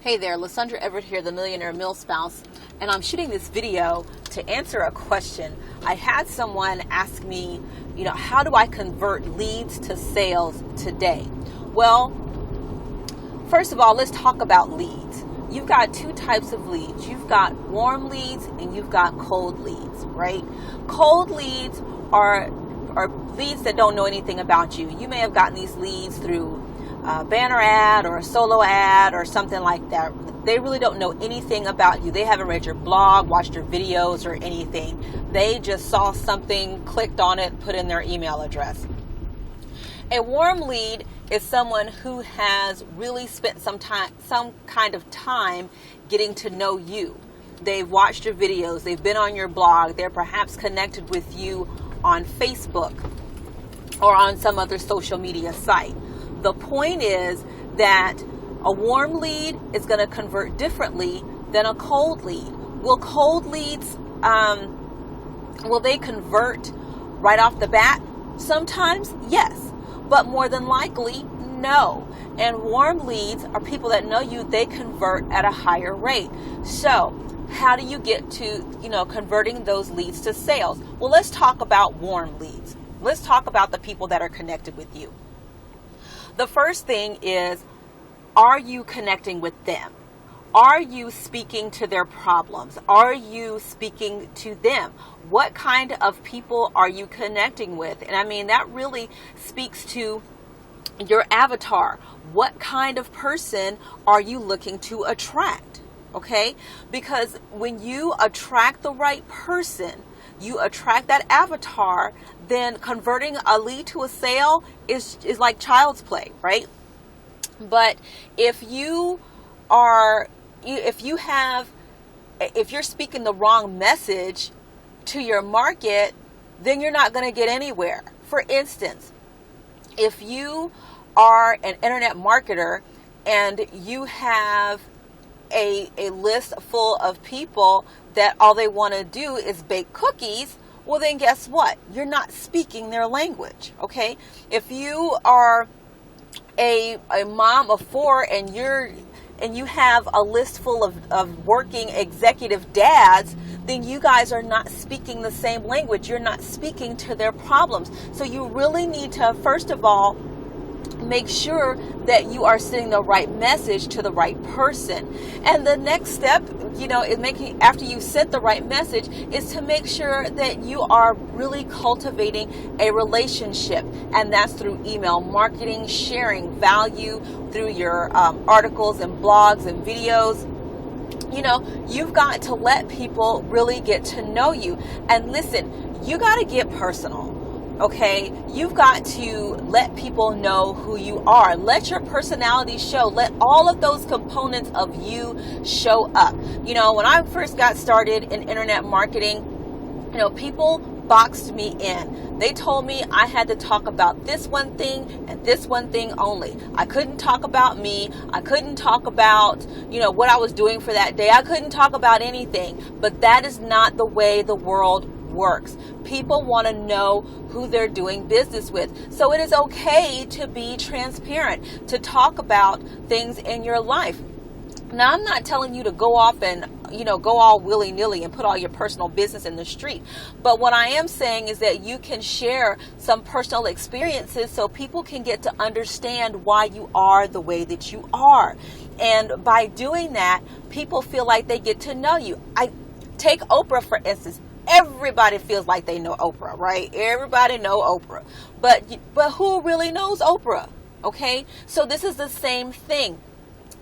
Hey there, Lysandra Everett here, the Millionaire Mill Spouse, and I'm shooting this video to answer a question. I had someone ask me, how do I convert leads to sales today? Well, first of all, let's talk about leads. You've got two types of leads. You've got warm leads and you've got cold leads, right? Cold leads are leads that don't know anything about you. You may have gotten these leads through a banner ad or a solo ad or something like that. They really don't know anything about you. They haven't read your blog, watched your videos or anything. They just saw something, clicked on it, put in their email address. A warm lead is someone who has really spent some kind of time getting to know you. They've watched your videos, they've been on your blog, they're perhaps connected with you on Facebook or on some other social media site. The point is that a warm lead is going to convert differently than a cold lead. Will cold leads, will they convert right off the bat? Sometimes, yes, but more than likely, no. And warm leads are people that know you, they convert at a higher rate. So how do you get to, converting those leads to sales? Well, let's talk about warm leads. Let's talk about the people that are connected with you. The first thing is, are you connecting with them? Are you speaking to their problems? Are you speaking to them? What kind of people are you connecting with? And I mean, that really speaks to your avatar. What kind of person are you looking to attract? Okay? Because when you attract the right person, you attract that avatar, then converting a lead to a sale is like child's play, right? But if you're speaking the wrong message to your market, then you're not going to get anywhere. For instance, if you are an internet marketer and you have a list full of people that all they want to do is bake cookies, well then guess what? You're not speaking their language, okay? If you are a mom of four and you have a list full of working executive dads, then you guys are not speaking the same language. You're not speaking to their problems. So you really need to, first of all, make sure that you are sending the right message to the right person. And the next step, is after you sent the right message, is to make sure that you are really cultivating a relationship. And that's through email marketing, sharing value through your articles and blogs and videos. You've got to let people really get to know you. And listen, you got to get personal. Okay, you've got to let people know who you are. Let your personality show. Let all of those components of you show up. When I first got started in internet marketing, people boxed me in. They told me I had to talk about this one thing and this one thing only. I couldn't talk about me. I couldn't talk about, what I was doing for that day. I couldn't talk about anything. But that is not the way the world works. People want to know who they're doing business with. So it is okay to be transparent, to talk about things in your life. Now, I'm not telling you to go off and, go all willy-nilly and put all your personal business in the street. But what I am saying is that you can share some personal experiences so people can get to understand why you are the way that you are. And by doing that, people feel like they get to know you. Take Oprah, for instance. Everybody feels like they know Oprah, right? Everybody know Oprah. But who really knows Oprah? Okay? So this is the same thing.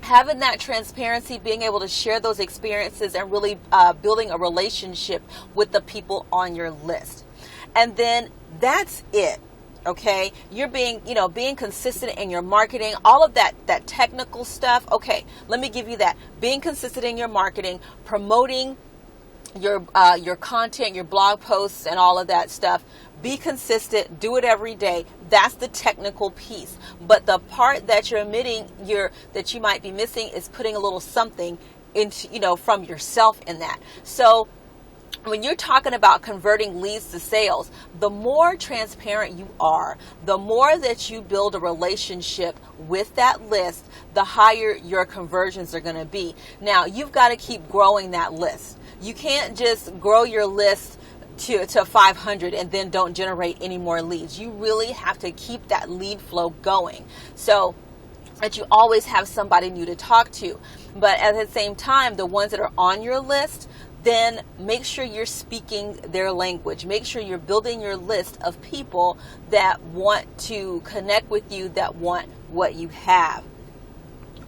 Having that transparency, being able to share those experiences and really building a relationship with the people on your list. And then that's it. Okay? You're being consistent in your marketing, all of that technical stuff. Okay, let me give you that. Being consistent in your marketing, promoting your content, your blog posts and all of that stuff. Be consistent, do it every day. That's the technical piece. But the part that you're that you might be missing is putting a little something into, from yourself in that. So when you're talking about converting leads to sales, the more transparent you are, the more that you build a relationship with that list, the higher your conversions are going to be. Now, you've got to keep growing that list. You can't just grow your list to 500 and then don't generate any more leads. You really have to keep that lead flow going so that you always have somebody new to talk to. But at the same time, the ones that are on your list, then make sure you're speaking their language. Make sure you're building your list of people that want to connect with you, that want what you have.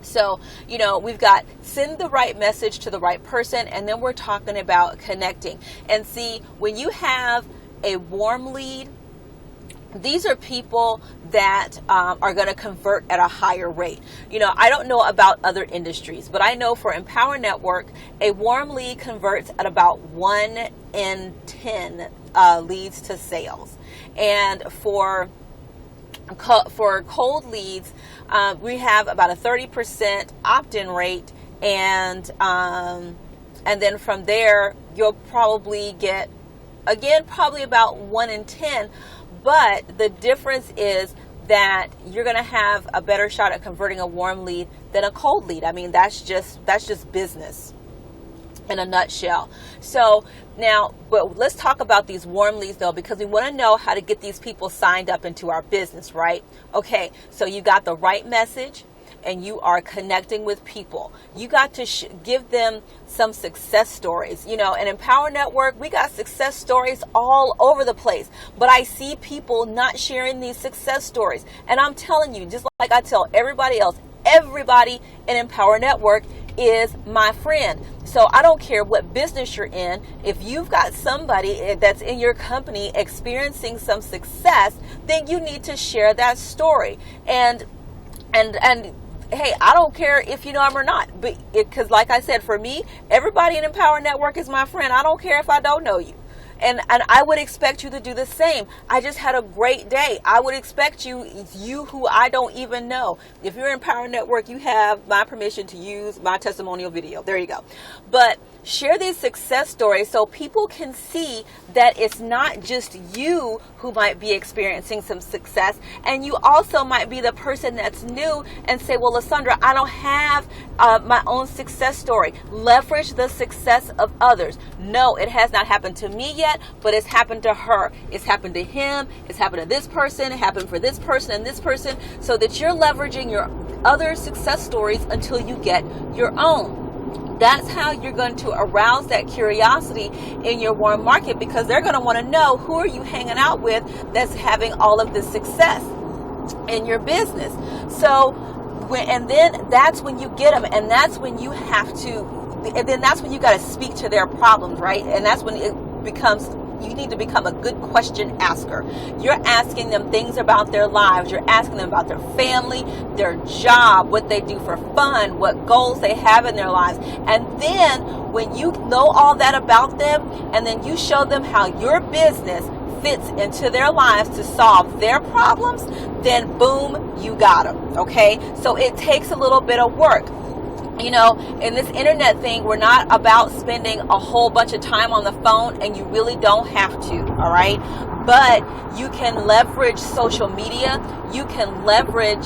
So, we've got send the right message to the right person, and then we're talking about connecting. And see, when you have a warm lead, these are people that are going to convert at a higher rate. I don't know about other industries, but I know for Empower Network, a warm lead converts at about 1 in 10 leads to sales. And for cold leads, we have about a 30% opt-in rate, and then from there, you'll probably get, again, probably about 1 in 10. But the difference is that you're going to have a better shot at converting a warm lead than a cold lead. I mean, that's just business in a nutshell. So now, but let's talk about these warm leads though, because we want to know how to get these people signed up into our business, right? Okay, so you got the right message, and you are connecting with people. You got to give them some success stories. In Empower Network, we got success stories all over the place. But I see people not sharing these success stories. And I'm telling you, just like I tell everybody else, everybody in Empower Network is my friend. So I don't care what business you're in. If you've got somebody that's in your company experiencing some success, then you need to share that story. And hey, I don't care if you know them or not, but because like I said, for me, everybody in Empower Network is my friend. I don't care if I don't know you. And I would expect you to do the same. I just had a great day. I would expect you who I don't even know. If you're in Empower Network, you have my permission to use my testimonial video. There you go. But share these success stories so people can see that it's not just you who might be experiencing some success, and you also might be the person that's new and say, well, Lysandra, I don't have my own success story. Leverage the success of others. No, it has not happened to me yet, but it's happened to her. It's happened to him. It's happened to this person. It happened for this person and this person, so that you're leveraging your other success stories until you get your own. That's how you're going to arouse that curiosity in your warm market, because they're going to want to know, who are you hanging out with that's having all of this success in your business. So, and then that's when you get them, and that's when you have to, and then that's when you got to speak to their problems, right? And that's when it becomes, you need to become a good question asker. You're asking them things about their lives. You're asking them about their family, their job, what they do for fun, what goals they have in their lives. And then when you know all that about them, and then you show them how your business fits into their lives to solve their problems, then boom, you got them. Okay? So it takes a little bit of work. In this internet thing, we're not about spending a whole bunch of time on the phone, and you really don't have to, all right? But you can leverage social media. You can leverage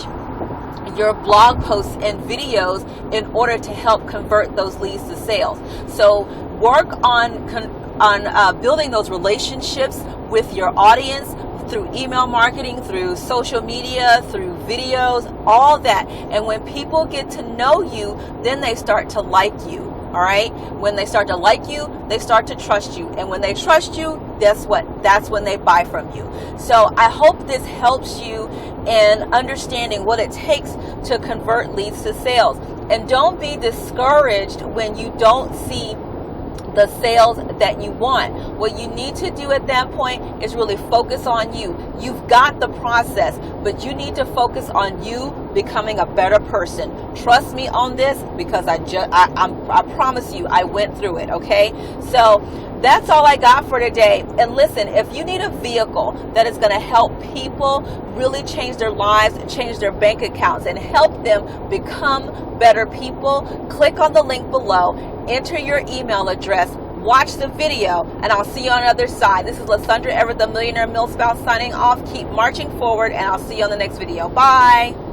your blog posts and videos in order to help convert those leads to sales. So work on building those relationships with your audience through email marketing, through social media, through videos, all that. And when people get to know you, then they start to like you. All right. When they start to like you, they start to trust you. And when they trust you, guess what? That's when they buy from you. So I hope this helps you in understanding what it takes to convert leads to sales. And don't be discouraged when you don't see the sales that you want. What you need to do at that point is really focus on you. You've got the process, but you need to focus on you becoming a better person. Trust me on this, because I promise you, I went through it. Okay, so that's all I got for today. And listen, if you need a vehicle that is going to help people really change their lives, change their bank accounts, and help them become better people, click on the link below, enter your email address, watch the video, and I'll see you on the other side. This is LaSundra Everett, the Millionaire Mill Spouse, signing off. Keep marching forward, and I'll see you on the next video. Bye.